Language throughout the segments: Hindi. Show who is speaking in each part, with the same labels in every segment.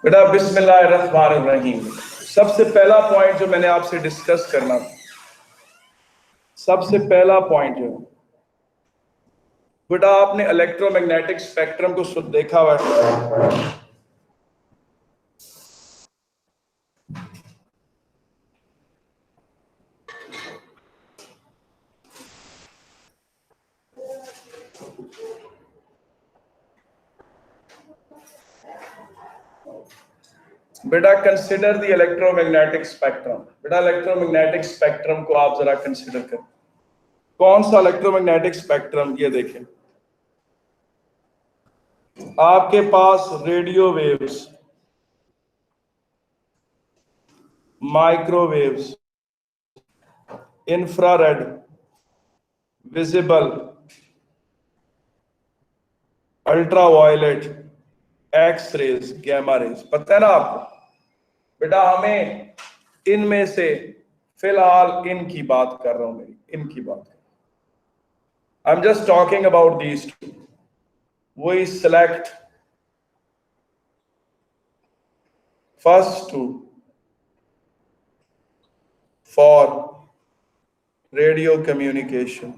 Speaker 1: बेटा बिस्मिल्लाहिर्रहमानिर्रहीम। सबसे पहला पॉइंट जो मैंने आपसे डिस्कस करना था, सबसे पहला पॉइंट जो बेटा, आपने इलेक्ट्रोमैग्नेटिक स्पेक्ट्रम को देखा हुआ है। बेटा कंसिडर द इलेक्ट्रोमैग्नेटिक स्पेक्ट्रम। बेटा इलेक्ट्रोमैग्नेटिक स्पेक्ट्रम को आप जरा कंसिडर करें। कौन सा इलेक्ट्रोमैग्नेटिक स्पेक्ट्रम? ये देखें, आपके पास radio waves, microwaves, infrared, visible, ultraviolet, X rays, gamma rays, पता है ना आपको? बेटा हमें इनमें से फिलहाल इनकी बात कर रहा हूं, इनकी बात I am just talking about these two. We select first two for radio communication.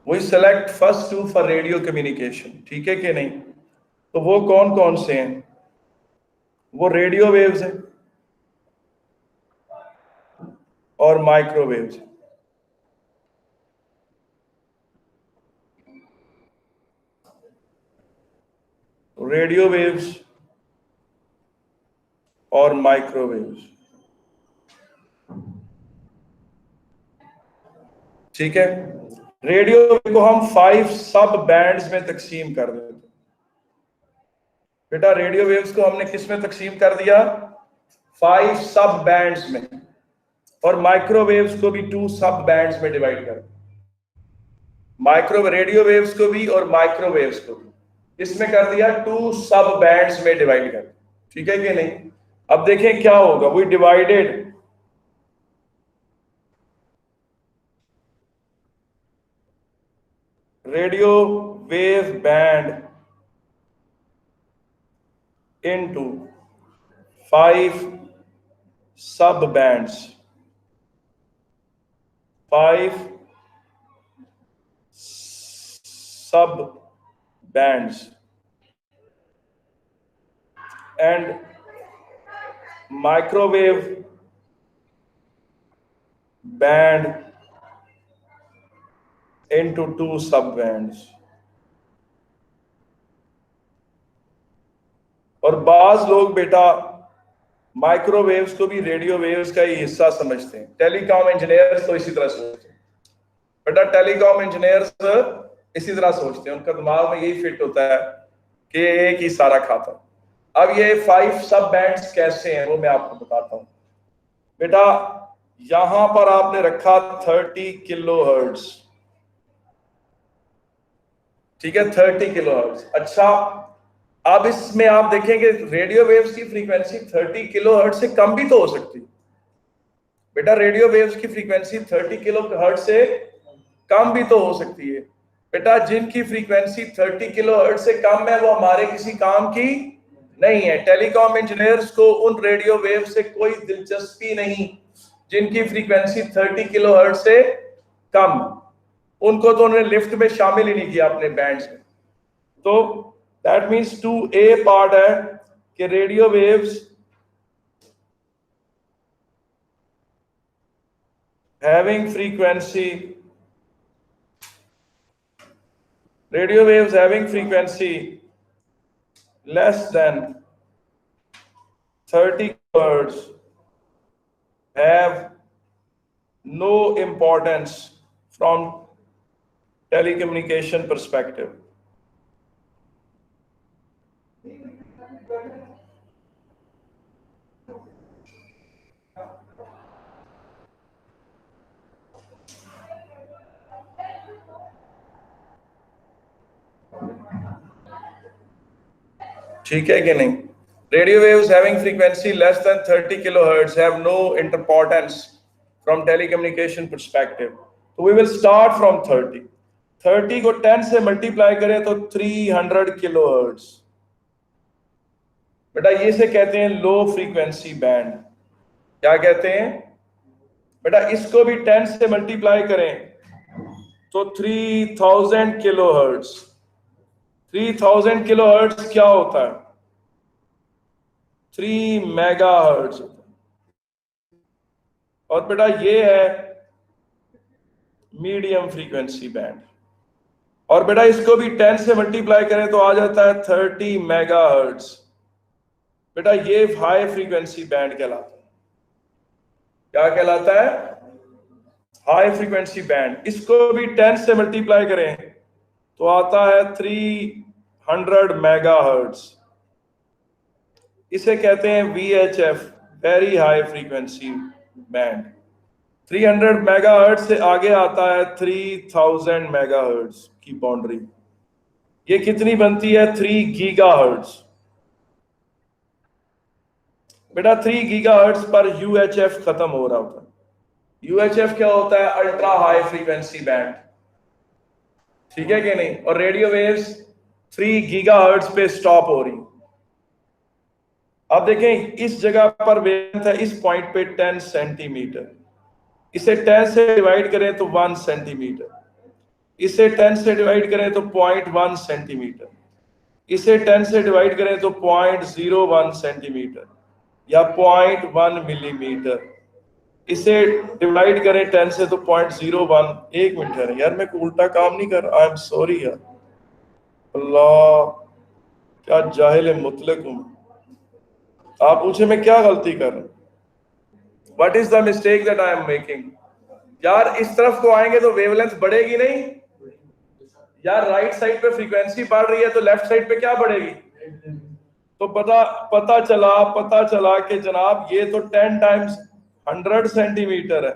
Speaker 1: We select first two for radio communication, ठीक है कि नहीं? तो वो कौन कौन से हैं? वो रेडियो वेव्स हैं और माइक्रोवेव्स हैं। रेडियो वेव्स और माइक्रोवेव्स, ठीक है। रेडियो को हम 5 सब बैंड्स में तकसीम कर देते हैं। बेटा रेडियो वेव्स को हमने किस में तकसीम कर दिया? 5 सब बैंड्स में। और माइक्रोवेव्स को भी 2 सब बैंड्स में डिवाइड कर, रेडियो वेव्स को भी और माइक्रोवेव्स को भी इसमें कर दिया 2 सब बैंड्स में डिवाइड कर, ठीक है कि नहीं? अब देखें क्या होगा। We divided radio wave band into 5 sub bands, 5 sub bands, and microwave band into 2 sub bands. और बाज लोग बेटा माइक्रोवेव्स को भी रेडियो वेव्स का ही हिस्सा समझते हैं। टेलीकॉम इंजीनियर्स तो इसी तरह सोचते हैं। बेटा टेलीकॉम इंजीनियर्स इसी तरह सोचते हैं, उनका दिमाग में यही फिट होता है कि एक ही सारा खाता। अब ये 5 सब बैंड्स कैसे हैं वो मैं आपको बताता हूं। बेटा यहां पर आपने रखा 30 किलोहर्ट्ज, ठीक है, 30 किलोहर्ट्ज। अच्छा, अब इसमें आप देखेंगे रेडियो वेव्स की फ्रीक्वेंसी 30 किलोहर्ट्ज से कम भी तो हो सकती है। बेटा रेडियो वेव्स की फ्रीक्वेंसी 30 किलोहर्ट्ज से कम भी तो हो सकती है। बेटा जिनकी फ्रीक्वेंसी 30 किलोहर्ट्ज से कम है वो हमारे किसी काम की नहीं है। टेलीकॉम इंजीनियर्स को उन रेडियो वेव से कोई दिलचस्पी नहीं जिनकी फ्रीक्वेंसी 30 किलोहर्ट्ज से कम, उनको तो उन्होंने लिफ्ट में शामिल ही नहीं किया अपने बैंड्स में। तो दैट मींस 2A पार्ट है कि radio waves having frequency less than 30 kilohertz have no importance from telecommunication perspective. ठीक है कि नहीं? Radio waves having frequency less than 30 kilohertz have no importance from telecommunication perspective. So we will start from 30. 30 को 10 से मल्टीप्लाई करें तो 300 किलोहर्ट्ज। बेटा ये से कहते हैं लो फ्रीक्वेंसी बैंड। क्या कहते हैं बेटा? इसको भी 10 से मल्टीप्लाई करें तो 3000 किलोहर्ट्ज। 3000 किलोहर्ट्ज क्या होता है? 3 मेगाहर्ट्ज। और बेटा ये है मीडियम फ्रीक्वेंसी बैंड। और बेटा इसको भी 10 से मल्टीप्लाई करें तो आ जाता है 30 मेगाहर्ट्ज। बेटा ये हाई फ्रीक्वेंसी बैंड कहलाता है। क्या कहलाता है? High frequency band. इसको भी 10 से मल्टीप्लाई करें तो आता है 300 मेगाहर्ट्ज। इसे कहते हैं VHF, very high frequency band. 300 megahertz से आगे आता है 3000 मेगाहर्ट्ज की बाउंड्री। ये कितनी बनती है? 3 गीगाहर्ट्ज। बेटा 3 गीगाहर्ट्ज पर UHF खत्म हो रहा होता है। UHF क्या होता है? Ultra high frequency band. ठीक है कि नहीं? और रेडियो वेव्स 3 गीगाहर्ट्ज पे स्टॉप हो रही। अब देखें इस जगह पर वेवलेंथ है इस पॉइंट पे 10 सेंटीमीटर। इसे 10 से डिवाइड करें तो 1 सेंटीमीटर। इसे 10 से डिवाइड करें तो 0.1 सेंटीमीटर। इसे 10 से डिवाइड करें तो 0.01 सेंटीमीटर या 0.1 मिलीमीटर। इसे डिवाइड करें 10 से तो 0.01। एक मिनट है यार, मैं कोई उल्टा काम नहीं कर रहा। आई एम सॉरी यार, अल्लाह क्या जाहिल मुतलक हूं। आप पूछे मैं क्या गलती कर रहा हूं? What is the mistake that I am making? यार इस तरफ को आएंगे तो वेवलेंथ बढ़ेगी नहीं यार। राइट साइड पे फ्रीक्वेंसी बढ़ रही है तो लेफ्ट साइड पे क्या बढ़ेगी? तो पता चला कि जनाब ये तो 10 टाइम्स 100 सेंटीमीटर है,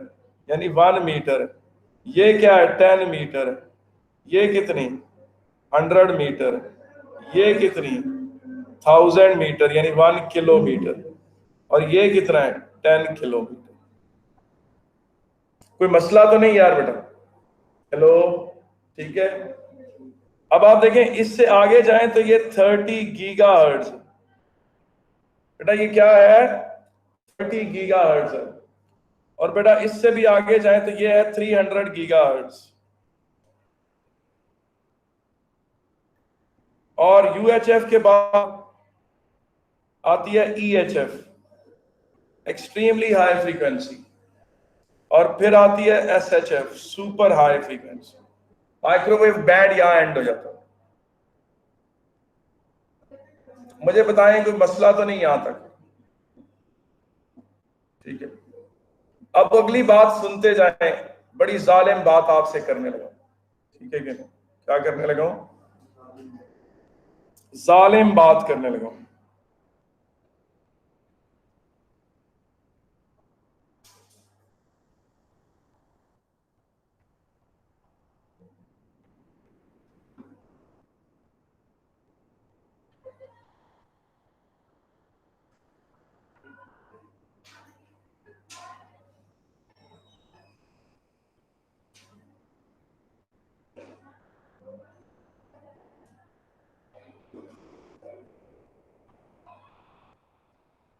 Speaker 1: यानी 1 मीटर है। ये क्या है? 10 मीटर है। ये कितनी? 100 मीटर है। ये कितनी? 1000 मीटर यानी 1 किलोमीटर। और ये कितना है? 10 किलोमीटर। कोई मसला तो नहीं यार बेटा? हेलो, ठीक है। अब आप देखें इससे आगे जाएं तो ये 30 गीगाहर्ट्ज। बेटा ये क्या है? 30 गीगाहर्ट्ज है। और बेटा इससे भी आगे जाएं तो ये है 300 गीगाहर्ट्ज। और UHF के बाद आती है EHF, एक्सट्रीमली हाई फ्रीक्वेंसी। और फिर आती है SHF, super high frequency. Microwave band यहां एंड हो जाता है। मुझे बताएं कोई मसला तो नहीं यहां तक? ठीक है। अब अगली बात सुनते जाएं। बड़ी जालिम बात आपसे करने लगा। ठीक है कि नहीं? क्या करने लगा हूं? जालिम बात करने लगा हूं।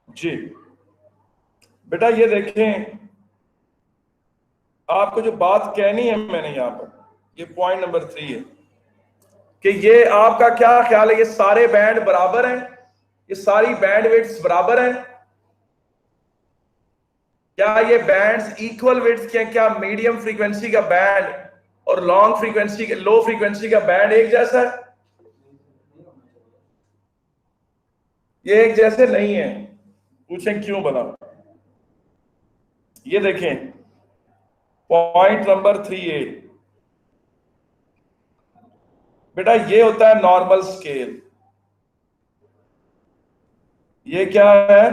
Speaker 1: जी बेटा ये देखें, आपको जो बात कहनी है मैंने यहां पर, ये पॉइंट नंबर 3 है कि ये आपका क्या ख्याल है? ये सारे बैंड बराबर हैं? ये सारी बैंड विड्थ बराबर हैं? क्या ये बैंड्स इक्वल विड्थ के? क्या मीडियम फ्रीक्वेंसी का बैंड और लॉन्ग फ्रीक्वेंसी के लो फ्रीक्वेंसी का बैंड एक जैसा है? ये एक जैसे नहीं है। पूछें क्यों बना? ये देखें पॉइंट नंबर 3A। बेटा ये होता है नॉर्मल स्केल। ये क्या है?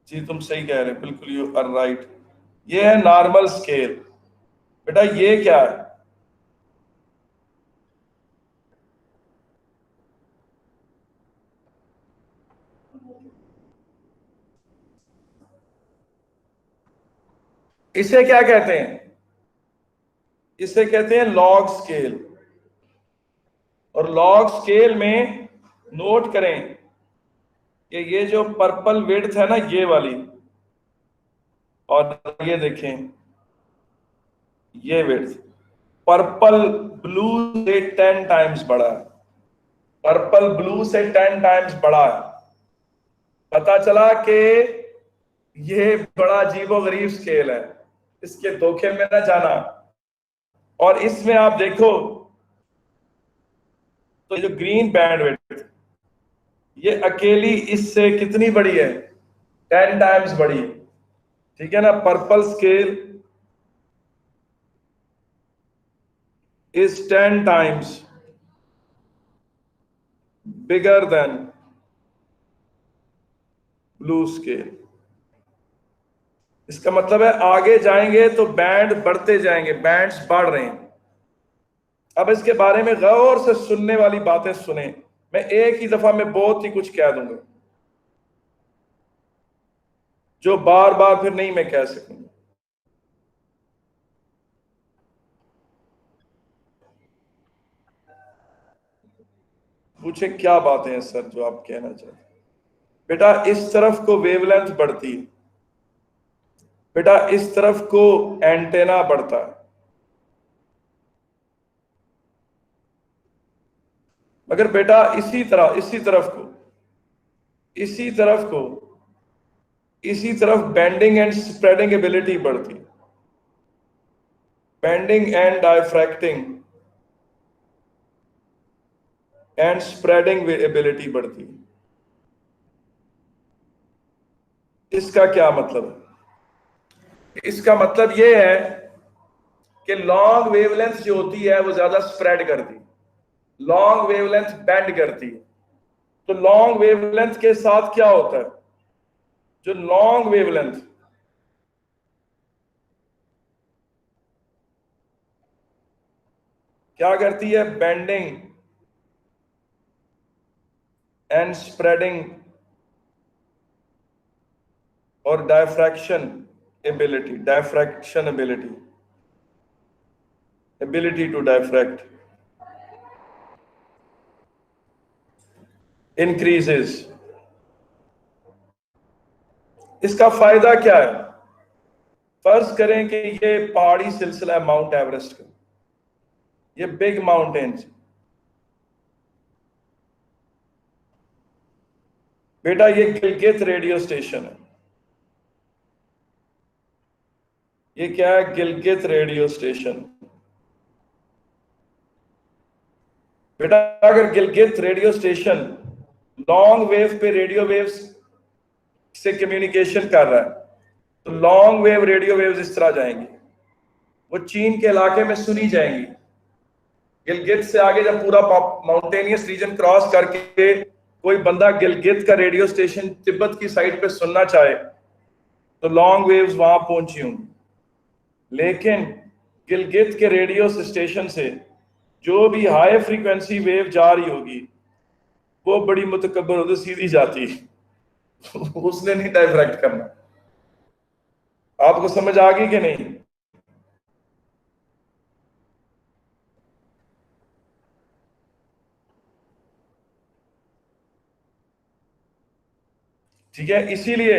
Speaker 1: जी तुम सही कह रहे हो, बिल्कुल यू आर राइट। ये है नॉर्मल स्केल। बेटा ये क्या है? इसे क्या कहते हैं? इसे कहते हैं लॉग स्केल। और लॉग स्केल में नोट करें कि ये जो पर्पल विड्थ है ना, ये वाली, और ये देखें ये विड्थ, पर्पल ब्लू से 10 टाइम्स बड़ा है। पर्पल ब्लू से 10 टाइम्स बड़ा है। पता चला कि ये बड़ा अजीबो गरीब स्केल है, इसके धोखे में न जाना। और इसमें आप देखो तो जो ग्रीन बैंड विड्थ, ये अकेली इससे कितनी बड़ी है, 10 टाइम्स बड़ी है। ठीक है ना। Purple scale is 10 times bigger than blue scale। इसका मतलब है आगे जाएंगे तो बैंड बढ़ते जाएंगे, बैंड्स बढ़ रहे हैं। अब इसके बारे में गौर से सुनने वाली बातें सुने, मैं एक ही दफा में बहुत ही कुछ कह दूंगा जो बार बार फिर नहीं मैं कह सकूंगा। पूछे क्या बातें हैं सर जो आप कहना चाहते हैं। बेटा इस तरफ को वेवलेंथ बढ़ती है, बेटा इस तरफ को एंटेना बढ़ता है, मगर बेटा इसी तरफ इसी तरफ बेंडिंग एंड स्प्रेडिंग एबिलिटी बढ़ती, bending and diffracting and spreading ability बढ़ती। इसका क्या मतलब है? इसका मतलब यह है कि लॉन्ग वेवलेंथ जो होती है वो ज्यादा स्प्रेड करती, लॉन्ग वेवलेंथ बेंड करती है। तो लॉन्ग वेवलेंथ के साथ क्या होता है, जो लॉन्ग वेवलेंथ क्या करती है, बेंडिंग एंड स्प्रेडिंग और diffraction ability, ability to diffract increases. इसका फायदा क्या है? फर्ज करें कि ये पहाड़ी सिलसिला है माउंट एवरेस्ट का, ये बिग माउंटेन्स। बेटा ये गिलगित रेडियो स्टेशन है, ये क्या है, गिलगित रेडियो स्टेशन। बेटा अगर Gilgit radio station long wave पे रेडियो वेव्स से कम्युनिकेशन कर रहा है, तो लॉन्ग वेव रेडियो वेव्स इस तरह जाएंगी, वो चीन के इलाके में सुनी जाएंगी। गिलगित से आगे जब पूरा माउंटेनियस रीजन क्रॉस करके कोई बंदा गिलगित का रेडियो स्टेशन तिब्बत की साइड पे सुनना चाहे तो लॉन्ग वेव्स वहां पहुंची होंगी। लेकिन गिलगित के रेडियो स्टेशन से जो भी हाई फ्रीक्वेंसी वेव जा रही होगी वो बड़ी मुतकब्बर होती सीधी जाती है उसने नहीं डाइफ्रैक्ट करना। आपको समझ आ गई कि नहीं? ठीक है। इसीलिए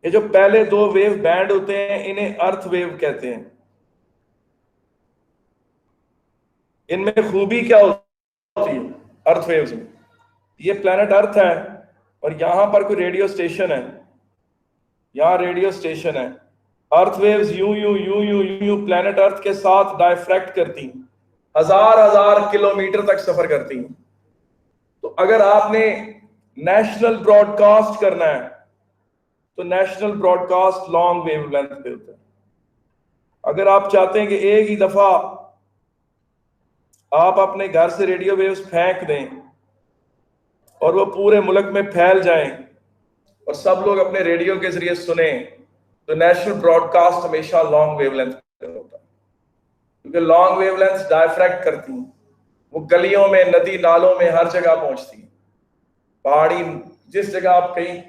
Speaker 1: ये जो पहले दो वेव बैंड होते हैं इन्हें अर्थ वेव कहते हैं। इनमें खूबी क्या होती है अर्थ वेव्स में? ये प्लेनेट अर्थ है और यहां पर कोई रेडियो स्टेशन है, यहां रेडियो स्टेशन है। अर्थ वेव्स यूं यूं यूं यूं यूं यूं प्लेनेट अर्थ के साथ डायफ्रैक्ट करती, हजार हजार किलोमीटर तक सफर करती। तो अगर आपने नेशनल ब्रॉडकास्ट करना है तो नेशनल ब्रॉडकास्ट लॉन्ग वेवलेंथ पे होता है। अगर आप चाहते हैं कि एक ही दफा आप अपने घर से रेडियो वेव्स फेंक दें और वो पूरे मुल्क में फैल जाएं और सब लोग अपने रेडियो के जरिए सुने, तो नेशनल ब्रॉडकास्ट हमेशा लॉन्ग वेवलेंथ पे होता है, क्योंकि लॉन्ग वेवलेंथ डायफ्रैक्ट करती हैं, वो गलियों में, नदी नालों में, हर जगह पहुंचती है। पहाड़ी जिस जगह आप कहीं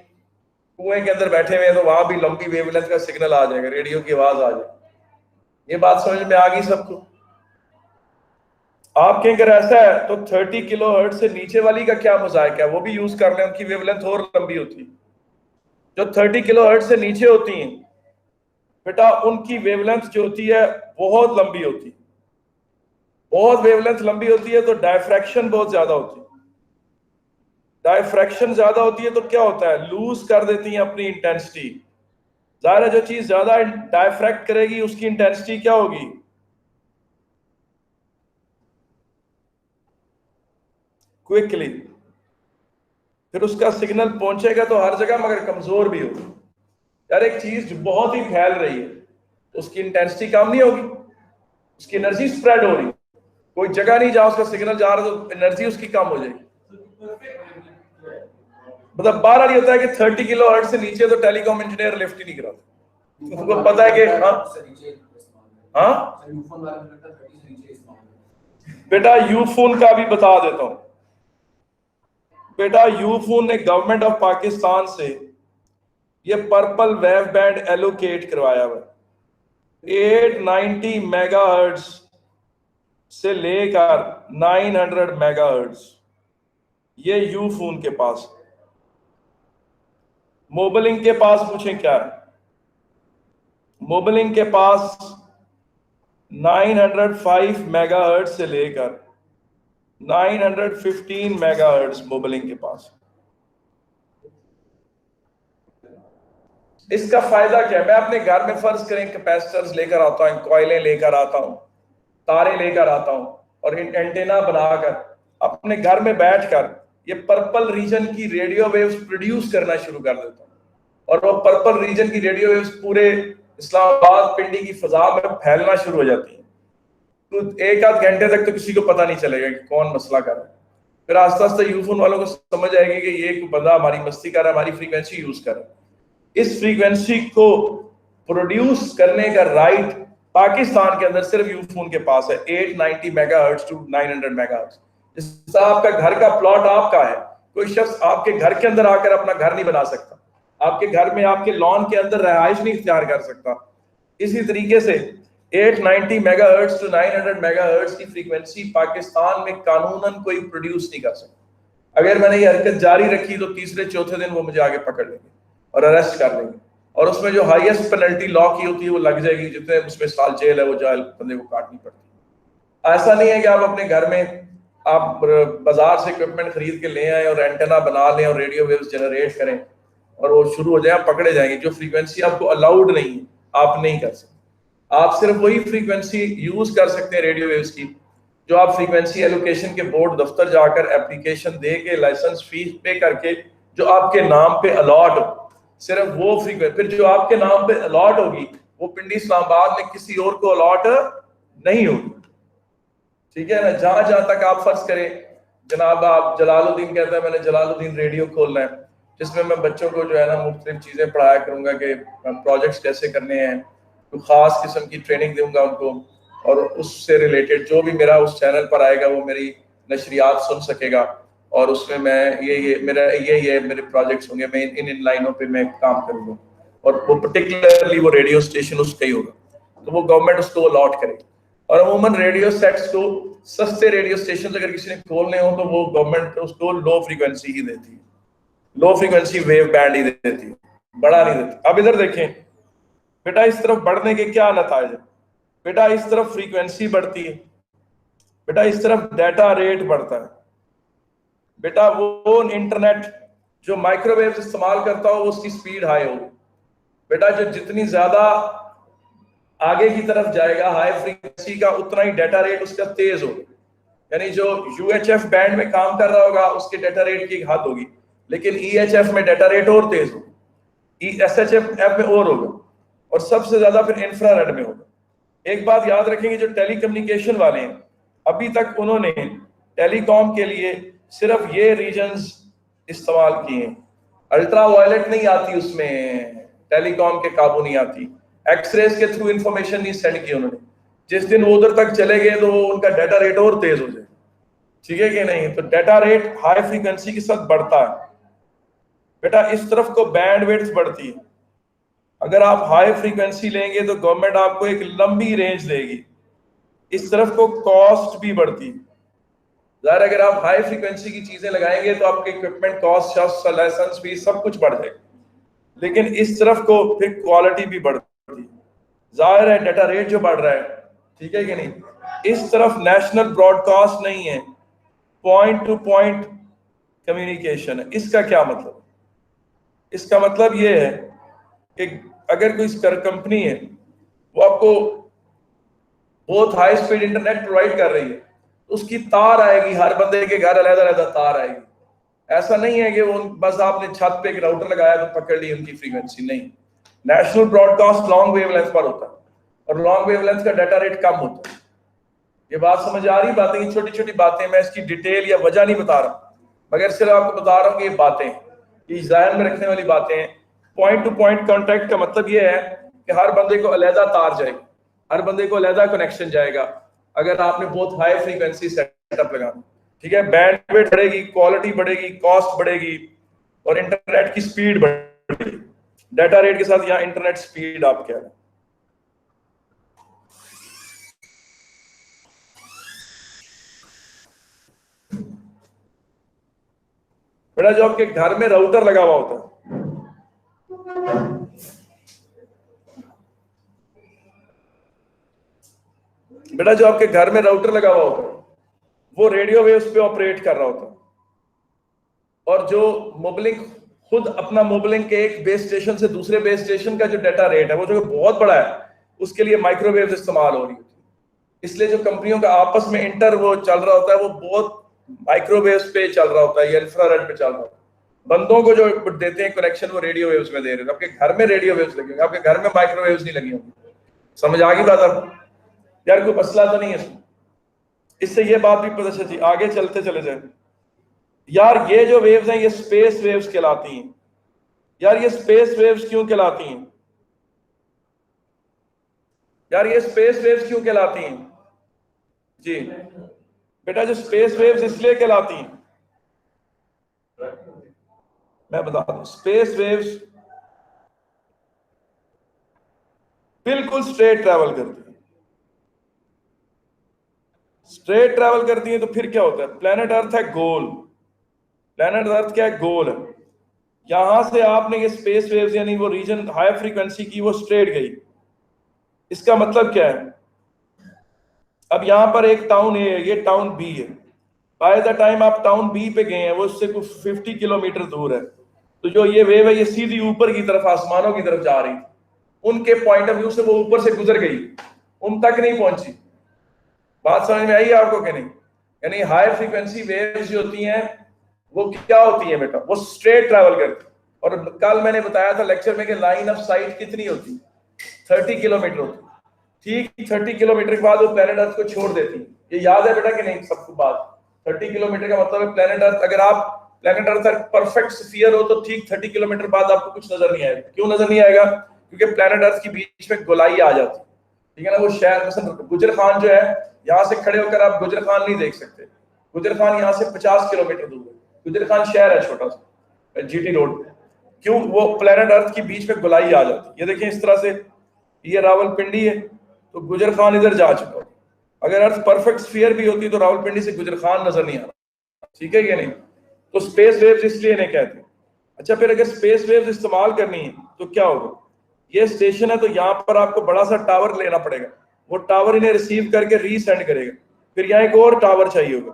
Speaker 1: कुएं के अंदर बैठे हुए हैं तो वहां भी लंबी वेवलेंथ का सिग्नल आ जाएगा, रेडियो की आवाज आ जाएगी। ये बात समझ में आ गई सबको? आपके अगर ऐसा है तो 30 किलो हर्ट्ज से नीचे वाली का क्या मजाक है, वो भी यूज कर लें, उनकी वेवलेंथ और लंबी होती है। जो 30 किलो हर्ट्ज से नीचे होती हैं बेटा, उनकी वेवलेंथ जो होती है बहुत लंबी होती है। बहुत वेवलेंथ लंबी होती है तो डायफ्रैक्शन बहुत ज्यादा होती है। डायफ्रैक्शन ज्यादा होती है तो क्या होता है, लूज कर देती है अपनी इंटेंसिटी। जाहिर है जो चीज ज्यादा डायफ्रैक्ट करेगी उसकी इंटेंसिटी क्या होगी, क्विकली। फिर उसका सिग्नल पहुंचेगा तो हर जगह, मगर कमजोर भी होगी। यार एक चीज जो बहुत ही फैल रही है तो उसकी इंटेंसिटी कम नहीं होगी, उसकी एनर्जी स्प्रेड हो रही है। कोई जगह नहीं जहां उसका सिग्नल जा रहा तो एनर्जी उसकी कम हो जाएगी। मतलब बार बार ये होता है कि 30 किलो हर्ट्ज से नीचे तो टेलीकॉम इंजीनियर लिफ्ट ही नहीं कराता। उनको पता है कि हाँ बेटा यूफोन का भी बता देता हूं। बेटा यूफोन ने गवर्नमेंट ऑफ पाकिस्तान से ये पर्पल वेव बैंड एलोकेट करवाया हुआ 890 मेगाहर्ट्ज से लेकर 900 मेगाहर्ट्ज, ये यूफोन के पास। मोबलिंग के पास पूछें क्या है, मोबलिंग के पास 905 मेगाहर्ट्ज से लेकर 915 मेगाहर्ट्ज मोबलिंग के पास। इसका फायदा क्या है, मैं अपने घर में फर्ज करें कैपेसिटर्स लेकर आता हूं, कॉइलें लेकर आता हूं, तारे लेकर आता हूं और एंटेना बनाकर अपने घर में बैठकर ये पर्पल रीजन की रेडियो वेव्स प्रोड्यूस करना शुरू कर देता हूं। और वो पर्पल रीजन की रेडियो वेव्स पूरे इस्लामाबाद पिंडी की फिजा में फैलना शुरू हो जाती है। तो एक आध घंटे तक तो किसी को पता नहीं चलेगा कि कौन मसला कर रहा है। फिर आस्ता आस्ता यूफोन वालों को समझ आएगी कि ये बंदा हमारी मस्ती कर रहा है, हमारी फ्रीक्वेंसी यूज कर रहा है। इस फ्रीक्वेंसी को प्रोड्यूस करने का राइट पाकिस्तान के अंदर सिर्फ यूफोन के पास है, 890 मेगाहर्ट्ज टू 900 मेगाहर्ट्ज। जिससे आपका घर का प्लॉट आपका है, कोई शख्स आपके घर के अंदर आकर अपना घर नहीं बना सकता, आपके घर में आपके लॉन के अंदर रहाइश नहीं इख्तियार कर सकता। इसी तरीके से 890 मेगाहर्ट्ज टू 900 मेगाहर्ट्ज की फ्रीक्वेंसी पाकिस्तान में कानूनन कोई प्रोड्यूस नहीं कर सकता। अगर मैंने ये हरकत जारी रखी तो तीसरे चौथे दिन वो मुझे आगे पकड़ लेंगे और अरेस्ट कर लेंगे, और उसमें जो हाईएस्ट पेनल्टी लॉ की होती है वो लग जाएगी, जितने उसमें साल जेल है वो जेल बंदे को काटनी पड़ती है। ऐसा नहीं है कि आप अपने घर में आप बाजार से इक्विपमेंट खरीद के ले आए और एंटेना बना लें और रेडियो वेव्स जनरेट करें और वो शुरू हो जाए, पकड़े जाएंगे। जो फ्रीक्वेंसी आपको अलाउड नहीं है आप नहीं कर सकते। आप सिर्फ वही फ्रीक्वेंसी यूज कर सकते हैं रेडियो वेव्स की जो आप फ्रीक्वेंसी एलोकेशन के बोर्ड दफ्तर जाकर एप्लीकेशन दे के लाइसेंस फीस पे करके जो आपके नाम पे अलॉट हो, सिर्फ वो फ्रीक्वेंसी। फिर जो आपके नाम पे अलॉट होगी वो पिंडी इस्लामाबाद में किसी और को अलॉट नहीं होगी, ठीक है ना। जहां जहां तक आप फर्ज करें जनाब, आप जलालुद्दीन कहता है मैंने जलालुद्दीन रेडियो खोलना है जिसमें मैं बच्चों को जो है ना मुख्तलिफ चीजें पढ़ाया करूंगा कि प्रोजेक्ट्स कैसे करने हैं, तो खास किस्म की ट्रेनिंग दूंगा उनको, और उससे रिलेटेड जो भी मेरा उस चैनल पर आएगा वो मेरी नशरियात सुन सकेगा, और उसमें मैं ये मेरे प्रोजेक्ट्स होंगे, मैं इन लाइनों पे मैं काम करूंगा, और वो पर्टिकुलरली वो रेडियो स्टेशन उसका ही होगा, तो वो गवर्नमेंट उसको अलॉट करेगी। और अमूमन रेडियो सेट्स को सस्ते रेडियो स्टेशन अगर किसी ने खोलने हो तो वो गवर्नमेंट उसको लो फ्रीक्वेंसी ही देती है, लो फ्रीक्वेंसी वेव बैंड ही देती है, बड़ा नहीं देती। अब इधर देखें बेटा, इस तरफ बढ़ने के क्या नतीजे है। बेटा इस तरफ फ्रीक्वेंसी बढ़ती है, बेटा इस तरफ डाटा रेट बढ़ता है। बेटा वो इंटरनेट जो माइक्रोवेव इस्तेमाल करता हो उसकी स्पीड हाई होगी। बेटा जो जितनी ज्यादा आगे की तरफ जाएगा हाई फ्रीक्वेंसी का, उतना ही डाटा रेट उसका तेज होगा। यानी जो यूएचएफ बैंड में काम कर रहा होगा उसके डाटा रेट की एक हद होगी, लेकिन ईएचएफ में डाटा रेट और तेज होगा, एसएचएफ में और होगा, और सबसे ज्यादा फिर इंफ्रारेड में होगा। एक बात याद रखेंगे, जो टेलीकम्युनिकेशन वाले हैं अभी तक उन्होंने टेलीकॉम के लिए सिर्फ ये रीजन्स इस्तेमाल किए हैं। अल्ट्रा वायलेट नहीं आती उसमें, टेलीकॉम के काबू नहीं आती। एक्सरेज के थ्रू इंफॉर्मेशन नहीं सेंड की उन्होंने। जिस दिन वो उधर तक चले गए तो उनका डाटा रेट और तेज हो जाए, ठीक है कि नहीं। तो डाटा रेट हाई फ्रीक्वेंसी के साथ बढ़ता है। बेटा इस तरफ को बैंड विड्थ बढ़ती है। अगर आप हाई फ्रीक्वेंसी लेंगे तो गवर्नमेंट आपको एक लंबी रेंज देगी, इस तरफ को कॉस्ट भी बढ़ती। ज़ाहिर अगर आप हाई फ्रीक्वेंसी की चीजें लगाएंगे तो आपके इक्विपमेंट कॉस्ट, लाइसेंस फीस सब कुछ बढ़ जाएगा, लेकिन इस तरफ को फिर क्वालिटी भी बढ़ती। जाहिर है डाटा रेट जो बढ़ रहा है, ठीक है कि नहीं। इस तरफ नेशनल ब्रॉडकास्ट नहीं है, पॉइंट टू पॉइंट कम्युनिकेशन है। इसका क्या मतलब? इसका मतलब ये है कि अगर कोई कंपनी है वो आपको बहुत हाई स्पीड इंटरनेट प्रोवाइड कर रही है, तो उसकी तार आएगी, हर बंदे के घर अलग अलग तार आएगी। ऐसा नहीं है कि वो बस आपने छत पे एक राउटर लगाया तो पकड़ ली उनकी फ्रीक्वेंसी, नहीं। नेशनल ब्रॉडकास्ट लॉन्ग वेवलेंथ पर होता है और लॉन्ग वेवलेंथ का डाटा रेट कम होता है। ये बात समझ आ रही? बातें, ये छोटी छोटी बातें, मैं इसकी डिटेल या वजह नहीं बता रहा, मगर सिर्फ आपको बता रहा हूँ कि ये बातें, ये ज़हन में रखने वाली बातें हैं। पॉइंट टू पॉइंट कॉन्टैक्ट का मतलब ये है कि हर बंदे को अलहदा तार जाएगी, हर बंदे को अलहदा कनेक्शन जाएगा अगर आपने बहुत हाई फ्रीक्वेंसी सेटअप लगाना, ठीक है। बैंडविड्थ बढ़ेगी, क्वालिटी बढ़ेगी, कॉस्ट बढ़ेगी और इंटरनेट की स्पीड बढ़ेगी। डाटा रेट के साथ यहाँ इंटरनेट स्पीड आप क्या है। बेटा जो आपके घर में राउटर लगा हुआ होता है, बेटा जो आपके घर में राउटर लगा हुआ होता है वो रेडियो वेव्स पे ऑपरेट कर रहा होता है, और जो मोबलिंक खुद अपना मोबलिंक के एक बेस स्टेशन से दूसरे बेस स्टेशन का जो डाटा रेट है वो जो बहुत बड़ा है, उसके लिए माइक्रोवेव इस्तेमाल हो रही होती है। इसलिए जो कंपनियों का आपस में इंटर वो चल रहा होता है वो बहुत माइक्रोवेव्स पे चल रहा होता है या इंफ्रारेड पे चल रहा होता है। बंदों को जो देते हैं कनेक्शन वो रेडियो वेव्स में दे रहे हैं। आपके घर में रेडियो वेव्स लगे होंगे, आपके घर में माइक्रोवेव्स नहीं लगी होंगी। समझ आ गई बात आपको? यार कोई मसला तो नहीं है इसमें। इससे ये बात भी पता चलती, आगे चलते चले जाए। यार ये जो वेव्स हैं ये स्पेस वेव्स कहलाती हैं। यार ये स्पेस वेव्स क्यों कहलाती हैं? यार ये स्पेस वेव्स क्यों कहलाती हैं? जी बेटा, जो स्पेस वेव्स इसलिए कहलाती हैं, मैं बता दूं, स्पेस वेव्स बिल्कुल स्ट्रेट ट्रैवल करती हैं। स्ट्रेट ट्रैवल करती हैं तो फिर क्या होता है? प्लेनेट अर्थ है गोल, प्लेनेट अर्थ क्या है? गोल है। यहां से आपने ये स्पेस वेव्स यानी वो रीजन हाई फ्रीक्वेंसी की वो स्ट्रेट गई। इसका मतलब क्या है? अब यहां पर एक टाउन ए है, ये टाउन बी है। बाय द टाइम आप टाउन बी पे गए हैं वो उससे कुछ 50 किलोमीटर दूर है, तो जो ये वेव है ये सीधी ऊपर की तरफ, आसमानों की तरफ जा रही थी। उनके पॉइंट ऑफ व्यू से वो ऊपर से गुजर गई, उन तक नहीं पहुंची। बात समझ में आई आपको कि नहीं? यानी हाई फ्रीक्वेंसी वेव्स जो होती हैं वो क्या होती है बेटा? वो स्ट्रेट ट्रैवल करती है। और कल मैंने बताया था लेक्चर में कि लाइन ऑफ साइट कितनी होती है? 30 किलोमीटर होती है। ठीक 30 किलोमीटर के बाद वो प्लेनेट अर्थ को छोड़ देती है। ये याद है बेटा कि नहीं सबको बात? 30 किलोमीटर का मतलब है प्लेनेट अर्थ, अगर आप प्लेनेट अर्थ परफेक्ट स्फीयर हो तो ठीक 30 किलोमीटर बाद आपको कुछ नजर नहीं आएगा। क्यों नजर नहीं आएगा? क्योंकि प्लेनेट अर्थ के बीच में गोलाई आ जाती है, ठीक है ना। वो शहर मतलब गुजर खान जो है, यहाँ से खड़े होकर आप गुजर खान नहीं देख सकते। गुजर खान यहाँ से 50 किलोमीटर दूर है। गुजर खान शहर है छोटा सा जीटी रोड पे। क्यों? वो प्लेनेट अर्थ के बीच में गोलाई आ जाती है। ये देखें इस तरह से, ये रावलपिंडी है तो गुजर खान इधर जा चुका होता। अगर अर्थ परफेक्ट स्फीयर भी होती तो रावलपिंडी से गुजर खान नजर नहीं आ रहा, ठीक है या नहीं? तो स्पेस वेव्स इसलिए इन्हें कहते हैं। अच्छा, फिर अगर स्पेस वेव्स इस्तेमाल करनी है तो क्या होगा? ये स्टेशन है तो यहाँ पर आपको बड़ा सा टावर लेना पड़ेगा, वो टावर इन्हें रिसीव करके रीसेंड करेगा। फिर यहाँ एक और टावर चाहिए होगा,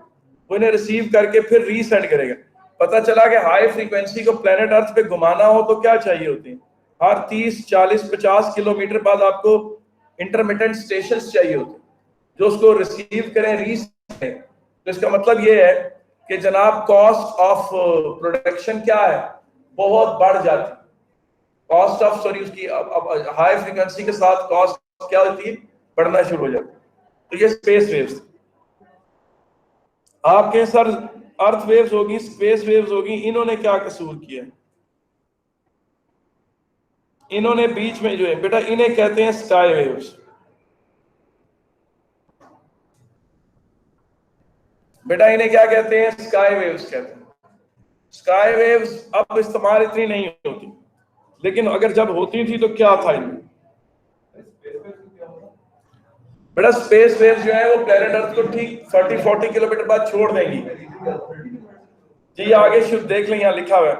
Speaker 1: वो इन्हें रिसीव करके फिर रीसेंड करेगा। पता चला कि हाई फ्रीक्वेंसी को प्लेनेट अर्थ पे घुमाना हो तो क्या चाहिए होती है? हर 30, 40, 50 किलोमीटर बाद आपको इंटरमिटेंट स्टेशन चाहिए होते हैं जो उसको रिसीव करें, रीसेंड करें। तो इसका मतलब ये है कि जनाब कॉस्ट ऑफ प्रोडक्शन क्या है? बहुत बढ़ जाती है। कॉस्ट ऑफ सॉरी उसकी अब हाई फ्रीक्वेंसी के साथ कॉस्ट क्या होती है? बढ़ना शुरू हो जाती है। तो ये स्पेस वेव्स आपके सर, अर्थ वेव्स होगी, स्पेस वेव्स होगी, इन्होंने क्या कसूर किया? इन्होंने बीच में जो है बेटा, इन्हें कहते हैं स्काई वेव्स। बेटा इन्हें क्या कहते हैं? स्काई वेव्स कहते हैं। स्काई वेव्स अब इस्तेमाल इतनी नहीं होती, लेकिन अगर जब होती थी तो क्या था इनमें? बेटा स्पेस वेव्स जो है वो प्लेनेट अर्थ को ठीक 30-40 किलोमीटर बाद छोड़ देंगी जी। आगे शुरू देख लें, यहाँ लिखा हुआ है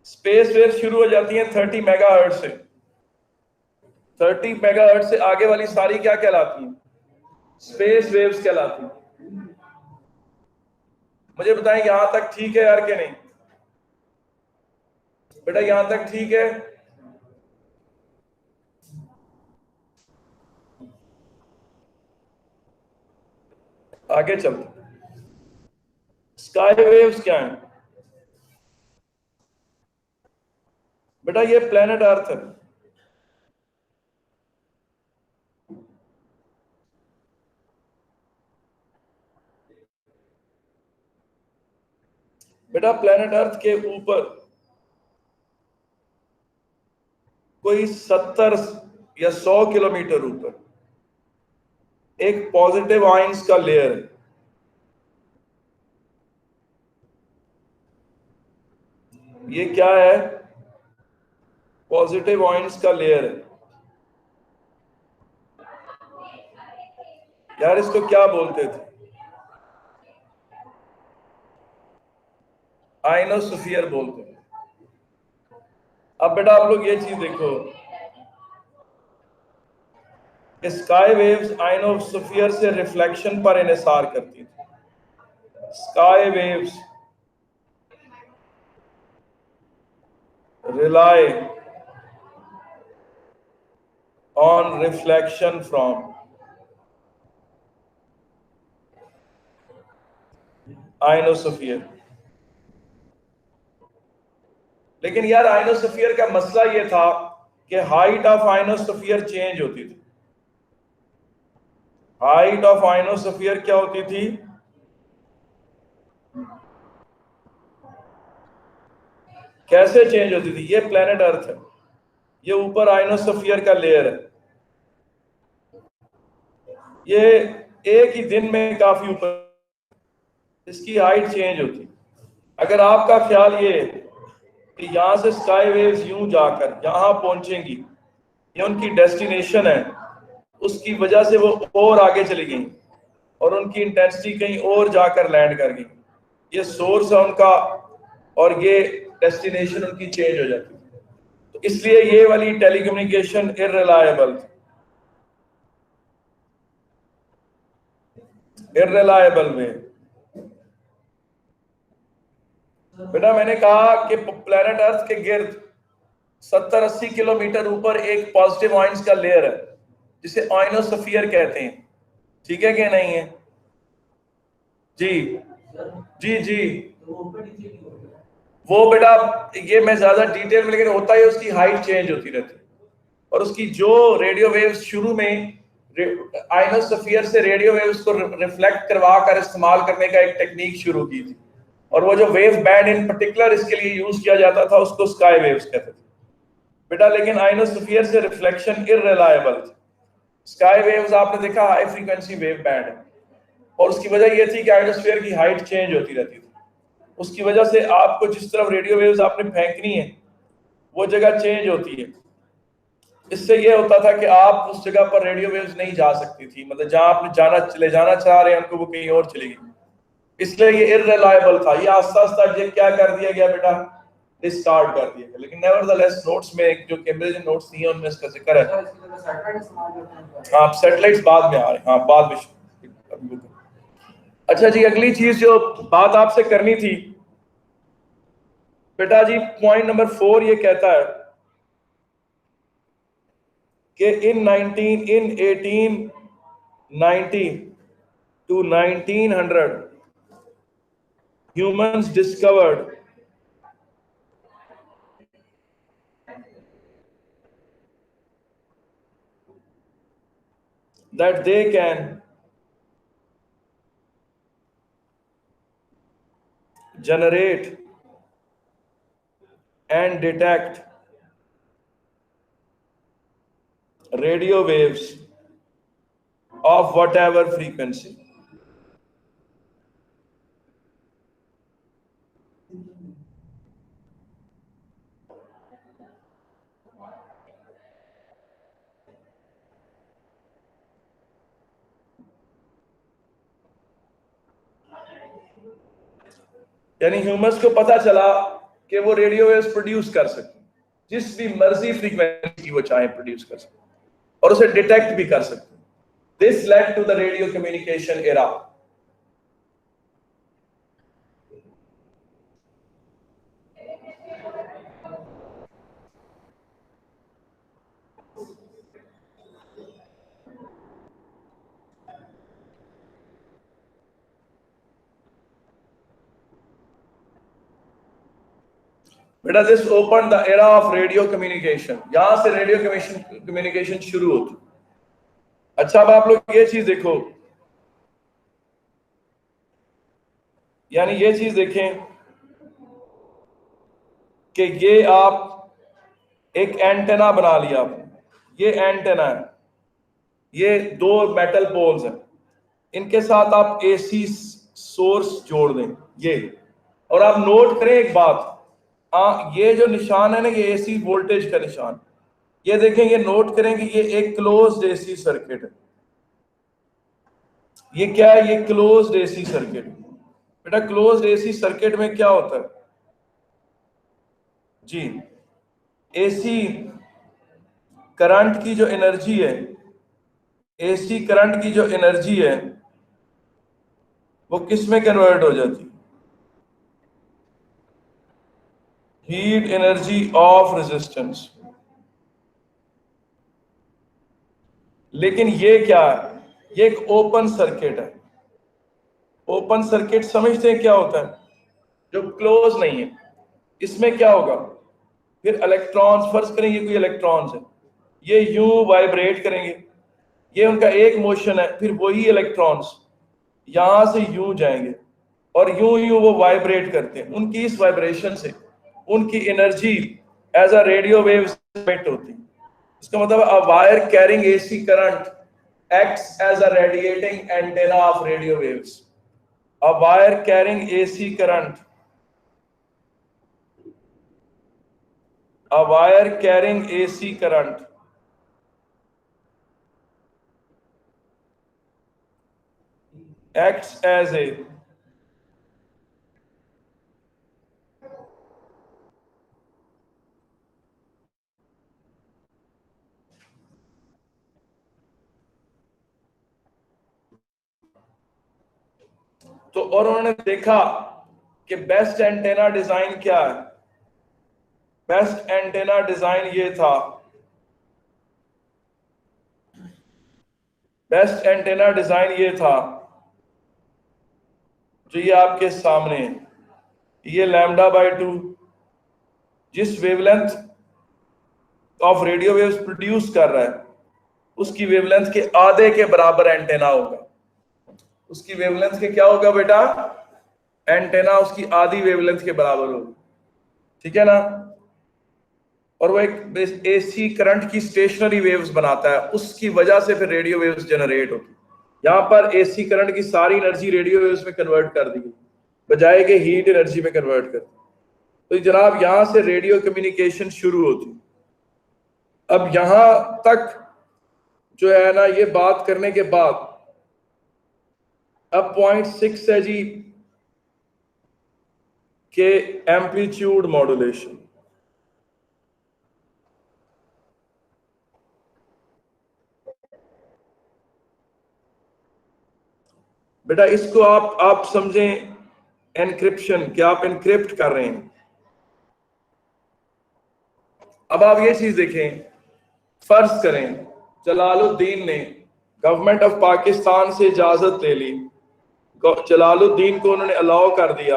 Speaker 1: स्पेस वेव्स शुरू हो जाती हैं 30 मेगाहर्ट्ज से। 30 मेगाहर्ट्ज से आगे वाली सारी क्या कहलाती हैं? स्पेस वेव्स कहलाती हैं। मुझे बताएं यहां तक ठीक है यार कि नहीं? बेटा यहां तक ठीक है? आगे चलते। स्काई वेव्स क्या है? बेटा ये प्लेनेट अर्थ है। बेटा प्लेनेट अर्थ के ऊपर कोई 70 या 100 किलोमीटर ऊपर एक पॉजिटिव आयंस का लेयर है। ये क्या है? पॉजिटिव आयंस का लेयर है। यार इसको क्या बोलते थे? आयनोस्फीयर बोलते हैं। अब बेटा आप लोग ये चीज देखो, स्काई वेव्स आयनोस्फीयर से रिफ्लेक्शन पर इन्हिसार करती थी। Sky waves rely on reflection from ionosphere। लेकिन यार आयनोस्फीयर का मसला ये था कि हाइट ऑफ आयनोस्फीयर चेंज होती थी। हाइट ऑफ आयनोस्फीयर क्या होती थी? कैसे चेंज होती थी? ये प्लेनेट अर्थ है, ये ऊपर आयनोस्फीयर का लेयर है। ये एक ही दिन में काफी ऊपर इसकी हाइट चेंज होती। अगर आपका ख्याल ये कि यहां से स्काई वेव्स यूं जाकर यहां पहुंचेंगी, ये उनकी डेस्टिनेशन है, उसकी वजह से वो और आगे चली गई और उनकी इंटेंसिटी कहीं और जाकर लैंड कर गई। ये सोर्स है उनका और ये डेस्टिनेशन उनकी चेंज हो जाती है। तो इसलिए ये वाली टेलीकम्युनिकेशन इररिलायबल में। बेटा मैंने कहा कि प्लेनेट अर्थ के गिर्द 70-80 किलोमीटर ऊपर एक पॉजिटिव आयंस का लेयर है जिसे आयनोस्फीयर कहते हैं। ठीक है कि नहीं है? जी जी जी। वो बेटा ये मैं ज्यादा डिटेल में, लेकिन होता है उसकी हाइट चेंज होती रहती है और उसकी जो रेडियो वेव्स शुरू में आयनोस्फीयर से रेडियो वेव्स को रिफ्लेक्ट करवा कर इस्तेमाल करने का एक टेक्निक शुरू की थी और वो जो वेव बैंड इन पर्टिकुलर इसके लिए यूज किया जाता था उसको स्काई वेव्स कहते थे बेटा। लेकिन आयनोस्फीयर से रिफ्लेक्शन इररिलायबल थी। स्काई वेव्स आपने देखा हाई फ्रीक्वेंसी वेव बैंड है और उसकी वजह यह थी कि आयनोस्फीयर की हाइट चेंज होती रहती थी। उसकी वजह से आपको जिस तरफ रेडियो वेव्स आपने फेंकनी है वो जगह चेंज होती है। इससे ये होता था कि आप उस जगह पर रेडियो वेव्स नहीं जा सकती थी, मतलब जहां आपने जाना चले जाना चाह रहे हैं उनको वो कहीं और चलेगी। इसलिए ये इररिलायबल था। ये आस्ता आस्ता ये क्या कर दिया गया बेटा? डिस्कार्ड कर दिया गया। लेकिन नेवरदलेस नोट्स में जो कैम्ब्रिज नोट्स दिए उनमें इसका जिक्र है। हाँ सैटेलाइट्स बाद में आ रहे हैं, हाँ बाद में। अच्छा जी अगली चीज जो बात आपसे करनी थी बेटा जी, पॉइंट नंबर 4 ये कहता है कि इन 1890 to 1900 humans discovered that they can generate and detect radio waves of whatever frequency। यानी ह्यूमंस को पता चला कि वो रेडियो वेव्स प्रोड्यूस कर सकते हैं, जिस भी मर्जी फ्रीक्वेंसी वो चाहे प्रोड्यूस कर सकते हैं और उसे डिटेक्ट भी कर सकते हैं। This led to the radio communication era. बेटा this open the era of radio communication. यहां से रेडियो कम्युनिकेशन शुरू होती। अच्छा, अब आप लोग ये चीज देखो, यानी ये चीज देखें कि ये आप एक एंटेना बना लिया आपने, ये एंटेना है, ये दो मेटल पोल्स हैं, इनके साथ आप एसी सोर्स जोड़ दें ये, और आप नोट करें एक बात, ये जो निशान है ना, ये एसी वोल्टेज का निशान, ये देखें, ये नोट करें कि ये एक क्लोज्ड एसी सर्किट है। ये क्या है? ये क्लोज्ड एसी सर्किट। बेटा क्लोज्ड एसी सर्किट में क्या होता है जी? एसी करंट की जो एनर्जी है, एसी करंट की जो एनर्जी है वो किस में कन्वर्ट हो जाती? Heat energy of resistance. लेकिन ये क्या है? ये एक ओपन सर्किट है। ओपन सर्किट समझते हैं क्या होता है? जो क्लोज नहीं है। इसमें क्या होगा? फिर इलेक्ट्रॉन्स, फर्ज करें ये कोई इलेक्ट्रॉन्स है, ये यूं वाइब्रेट करेंगे, ये उनका एक मोशन है, फिर वही इलेक्ट्रॉन्स यहां से यूं जाएंगे और यूं यूं वो वाइब्रेट करते हैं। उनकी इस वाइब्रेशन से उनकी energy as a radio wave emit होती है। इसका मतलब a wire carrying AC current acts as a radiating antenna of radio waves. A wire carrying AC current, a wire carrying AC current acts as a तो और उन्होंने देखा कि बेस्ट एंटेना डिजाइन क्या है। बेस्ट एंटेना डिजाइन ये था, बेस्ट एंटेना डिजाइन ये था जो ये आपके सामने है, ये λ/2 जिस wavelength of radio waves produce कर रहा है उसकी वेवलेंथ के आधे के बराबर एंटेना होगा। उसकी वेवलेंथ के क्या होगा बेटा? एंटेना उसकी आधी वेवलेंथ के बराबर होगी, ठीक है ना? और वो एक एसी करंट की स्टेशनरी वेव्स बनाता है, उसकी वजह से फिर रेडियो वेव्स जनरेट होती। यहाँ पर एसी करंट की सारी एनर्जी रेडियो वेव्स में कन्वर्ट कर दी गई, बजाय के हीट एनर्जी में कन्वर्ट कर। तो जनाब यहां से रेडियो कम्युनिकेशन शुरू होती। अब यहां तक जो है ना, ये बात करने के बाद अब पॉइंट 6 है जी के एम्पलीट्यूड मॉड्यूलेशन। बेटा इसको आप समझें एनक्रिप्शन, क्या आप एनक्रिप्ट कर रहे हैं। अब आप ये चीज देखें, फर्ज करें जलालुद्दीन ने गवर्नमेंट ऑफ पाकिस्तान से इजाजत ले ली, जलालुद्दीन को उन्होंने अलाउ कर दिया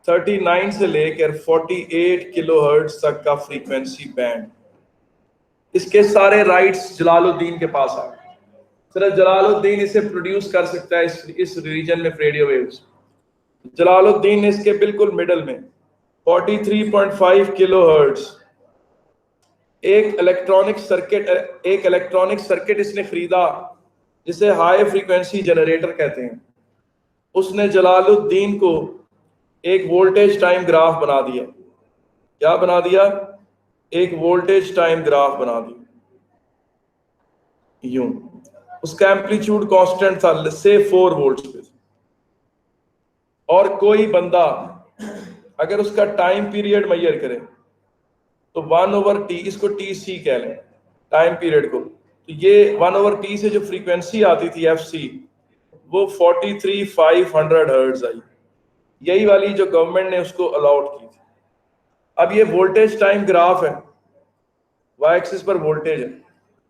Speaker 1: 39 से लेकर 48 किलोहर्ट्ज तक का फ्रीक्वेंसी बैंड, इसके सारे राइट्स जलालुद्दीन के पास आ गए। सिर्फ जलालुद्दीन इसे प्रोड्यूस कर सकता है इस रीजन में रेडियो वेव्स। जलालुद्दीन ने इसके बिल्कुल मिडल में 43.5 किलोहर्ट्ज एक इलेक्ट्रॉनिक सर्किट इसने खरीदा जिसे हाई फ्रीक्वेंसी जनरेटर कहते हैं। उसने जलालुद्दीन को एक वोल्टेज टाइम ग्राफ बना दिया। क्या बना दिया? एक वोल्टेज टाइम ग्राफ बना दिया यूं। उसका एम्पलीट्यूड कांस्टेंट था से 4 वोल्ट पे, और कोई बंदा अगर उसका टाइम पीरियड मेजर करें तो 1/t, इसको TC कह लें टाइम पीरियड को, तो ये 1/t से जो फ्रीक्वेंसी आती थी FC वो 43,500 हर्ट्ज आई। यही वाली जो गवर्नमेंट ने उसको अलाउड की थी। अब ये वोल्टेज टाइम ग्राफ है, वाई एक्सिस पर वोल्टेज है,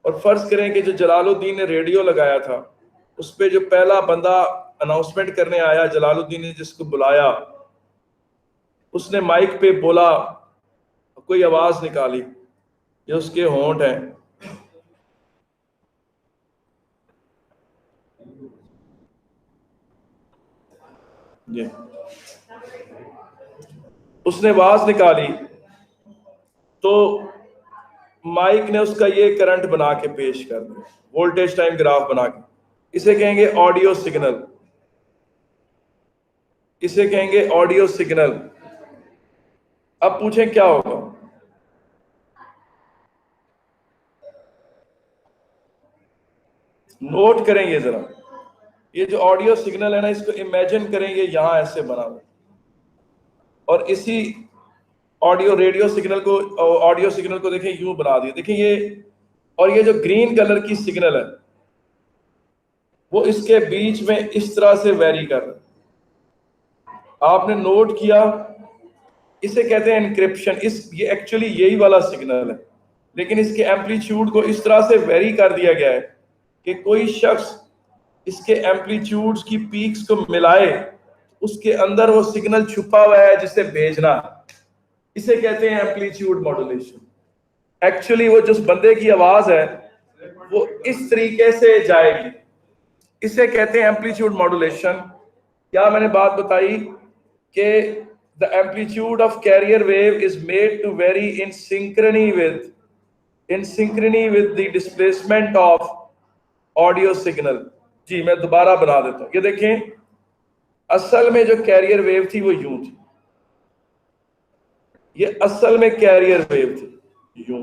Speaker 1: और फर्ज करें कि जो जलालुद्दीन ने रेडियो लगाया था उस पर जो पहला बंदा अनाउंसमेंट करने आया, जलालुद्दीन ने जिसको बुलाया, उसने माइक पे बोला, कोई आवाज निकाली, ये उसके होंठ हैं, ये उसने आवाज निकाली तो माइक ने उसका ये करंट बना के पेश कर दिया, वोल्टेज टाइम ग्राफ बना के। इसे कहेंगे ऑडियो सिग्नल, इसे कहेंगे ऑडियो सिग्नल। अब पूछें क्या होगा? नोट करेंगे जरा, ये जो ऑडियो सिग्नल है ना, इसको इमेजिन करेंगे यहां ऐसे बना हुआ, और इसी ऑडियो सिग्नल को देखें यूं बना दिया, देखिए ये, और ये जो ग्रीन कलर की सिग्नल है वो इसके बीच में इस तरह से वेरी कर रहा है। आपने नोट किया, इसे कहते हैं एनक्रिप्शन। ये एक्चुअली यही वाला सिग्नल है, लेकिन इसके एम्पलीट्यूड को इस तरह से वेरी कर दिया गया है कि कोई शख्स इसके एम्पलीट्यूड्स की पीक्स को मिलाए, उसके अंदर वो सिग्नल छुपा हुआ है जिसे भेजना, इसे कहते हैं एम्पलीट्यूड मॉड्यूलेशन। एक्चुअली वो जिस बंदे की आवाज है वो इस तरीके से जाएगी, इसे कहते हैं एम्पलीट्यूड मॉड्यूलेशन। क्या मैंने बात बताई कि the amplitude of carrier wave is made to vary in synchrony with the displacement of audio signal. जी मैं दोबारा बना देता हूं, ये देखें, असल में जो कैरियर वेव थी वो यूं थी, ये असल में कैरियर वेव थी यूं।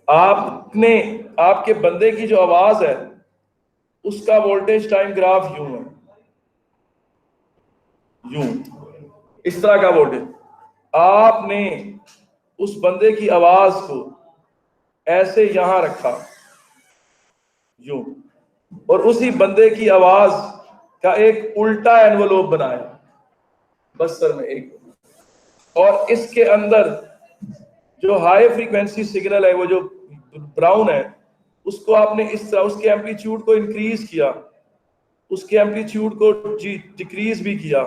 Speaker 1: आपने, आपके बंदे की जो आवाज है उसका वोल्टेज टाइम ग्राफ यूं है, यूं, इस तरह का वोल्टेज। आपने उस बंदे की आवाज को ऐसे यहां रखा यूं, और उसी बंदे की आवाज का एक उल्टा एनवलोप बनाया बस सर में एक, और इसके अंदर जो हाई फ्रीक्वेंसी सिग्नल है वो जो ब्राउन है, उसको आपने इस तरह उसके एम्पलीट्यूड को इंक्रीज किया, उसके एम्पलीट्यूड को डिक्रीज भी किया,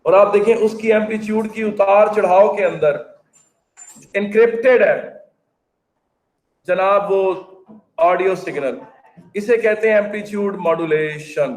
Speaker 1: और आप देखें उसकी एम्पलीट्यूड की उतार चढ़ाव के अंदर एनक्रिप्टेड है जनाब वो ऑडियो सिग्नल। इसे कहते हैं एम्पलीट्यूड मॉड्यूलेशन।